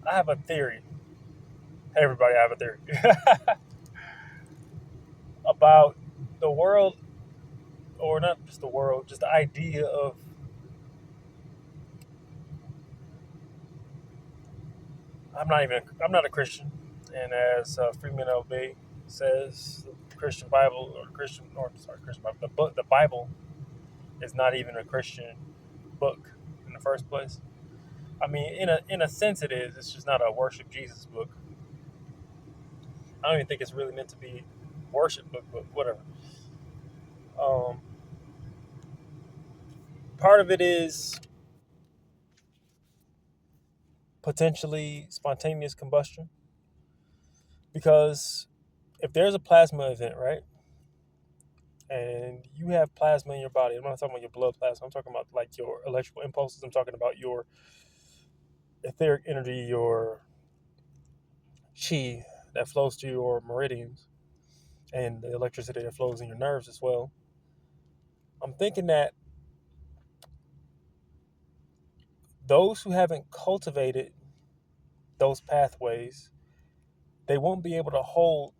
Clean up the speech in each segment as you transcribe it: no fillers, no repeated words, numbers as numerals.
I have a theory. Hey, everybody, I have a theory about the world, or not just the world, just the idea of. I'm not a Christian, and as Freeman L.B. says, the Christian Bible or Christian Bible, the Bible is not even a Christian book in the first place. I mean, in a sense, it is. It's just not a worship Jesus book. I don't even think it's really meant to be worship book, but whatever. Um, Part of it is potentially spontaneous combustion because if there's a plasma event, right, and you have plasma in your body, I'm not talking about your blood plasma. I'm talking about like your electrical impulses. I'm talking about your etheric energy, your chi that flows to your meridians, and the electricity that flows in your nerves as well. I'm thinking that those who haven't cultivated those pathways, they won't be able to hold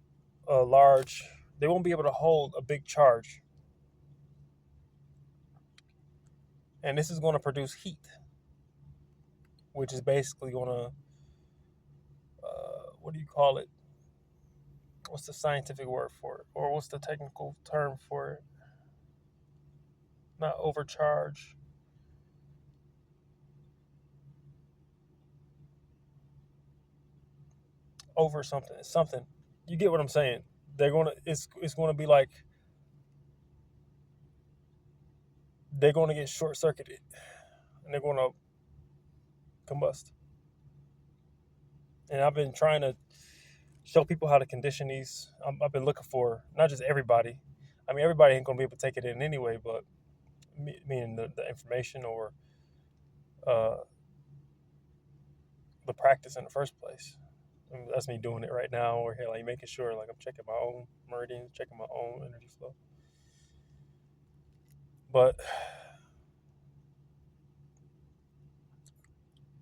a large, they won't be able to hold a big charge. And this is going to produce heat, which is basically going to, what do you call it? What's the scientific word for it? Or what's the technical term for it? Not overcharge. Over something. Something. You get what I'm saying? It's going to be like they're going to get short circuited and they're going to combust. And I've been trying to show people how to condition these. I've been looking for not just everybody. I mean, everybody ain't going to be able to take it in anyway, but meaning the information or uh, the practice in the first place. I mean, that's me doing it right now. Or here, like making sure, like I'm checking my own meridians, checking my own energy flow. But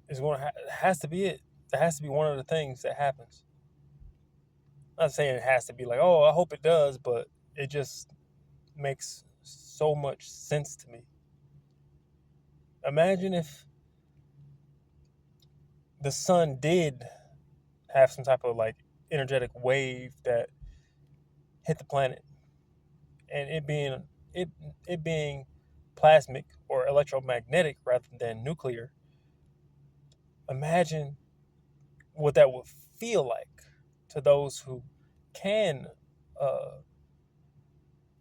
it has to be it. That has to be one of the things that happens. I'm not saying it has to be like, oh, I hope it does, but it just makes so much sense to me. Imagine if the sun did have some type of like energetic wave that hit the planet, and it it being plasmic or electromagnetic rather than nuclear. Imagine what that would feel like to those who can uh,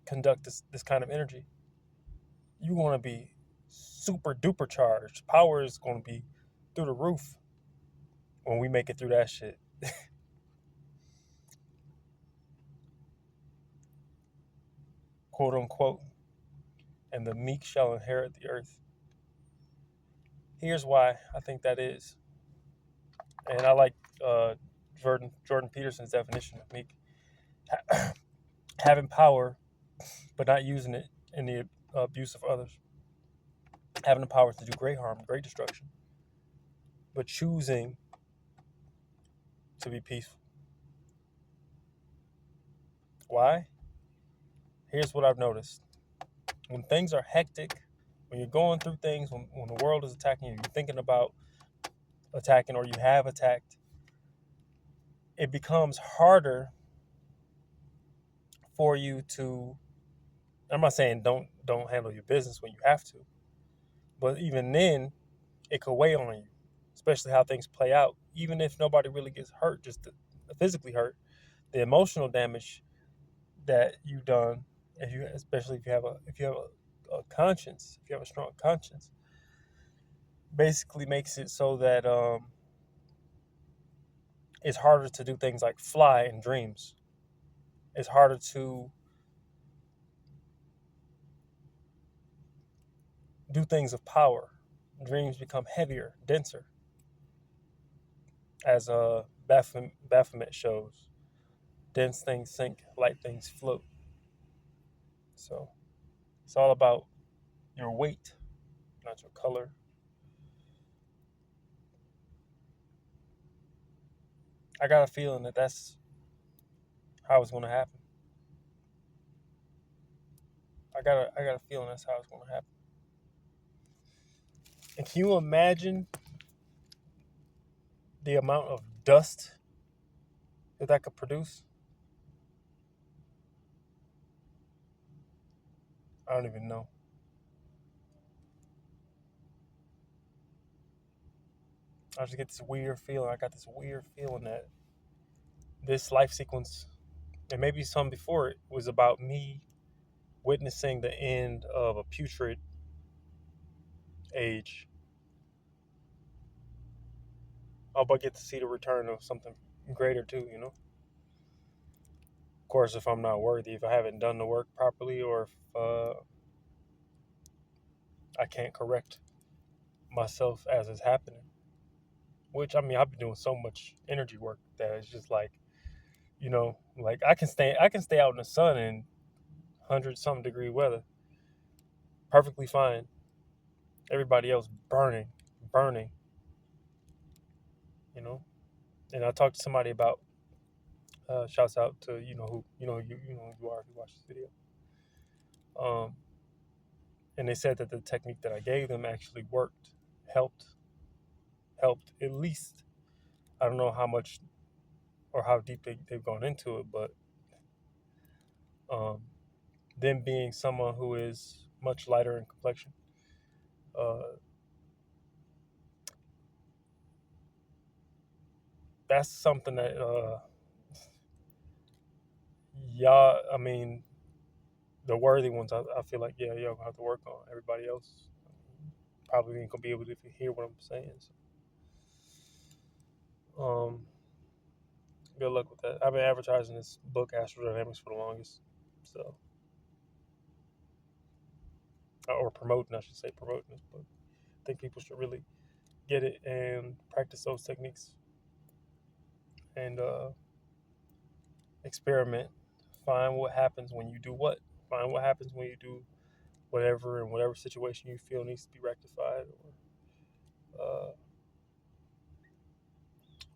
conduct this kind of energy. You're going to be super duper charged. Power is going to be through the roof when we make it through that shit. Quote unquote. And the meek shall inherit the earth. Here's why I think that is. And I like uh, Jordan Peterson's definition of meek. Having power, but not using it in the abuse of others. Having the power to do great harm, great destruction, but choosing to be peaceful. Why? Here's what I've noticed. When things are hectic, when you're going through things, when the world is attacking you, you're thinking about attacking or you have attacked, it becomes harder for you to. I'm not saying don't handle your business when you have to, but even then, it could weigh on you, especially how things play out. Even if nobody really gets hurt, just physically hurt, the emotional damage that you've done, especially if you have a conscience, if you have a strong conscience, basically makes it so that it's harder to do things like fly in dreams. It's harder to do things of power. Dreams become heavier, denser, as Baphomet shows. Dense things sink, light things float. So it's all about your weight, not your color. I got a feeling that that's how it's going to happen. I got a feeling that's how it's going to happen. And can you imagine the amount of dust that could produce? I don't even know. I just get this weird feeling. I got this weird feeling that this life sequence, and maybe some before it, was about me witnessing the end of a putrid age. I'll but get to see the return of something greater too, you know? Of course, if I'm not worthy, if I haven't done the work properly, or if I can't correct myself as it's happening. Which, I mean, I've been doing so much energy work that it's just like, like I can stay out in the sun in 100 something degree weather perfectly fine. Everybody else burning, you know. And I talked to somebody about shouts out to you know who you are if you watch this video. Um, and they said that the technique that I gave them actually worked, helped helped at least. I don't know how much or how deep they've gone into it, but um, them being someone who is much lighter in complexion, uh, that's something that y'all, I mean, the worthy ones, I feel like, yeah, y'all gonna have to work on. Everybody else probably ain't gonna be able to hear what I'm saying. So, good luck with that. I've been advertising this book, Astrodynamics, for the longest. So, or promoting, I should say, promoting this book. I think people should really get it and practice those techniques and experiment. Find what happens when you do what. Find what happens when you do whatever in whatever situation you feel needs to be rectified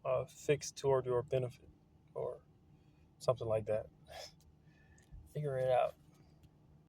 or fixed toward your benefit or something like that. Figure it out.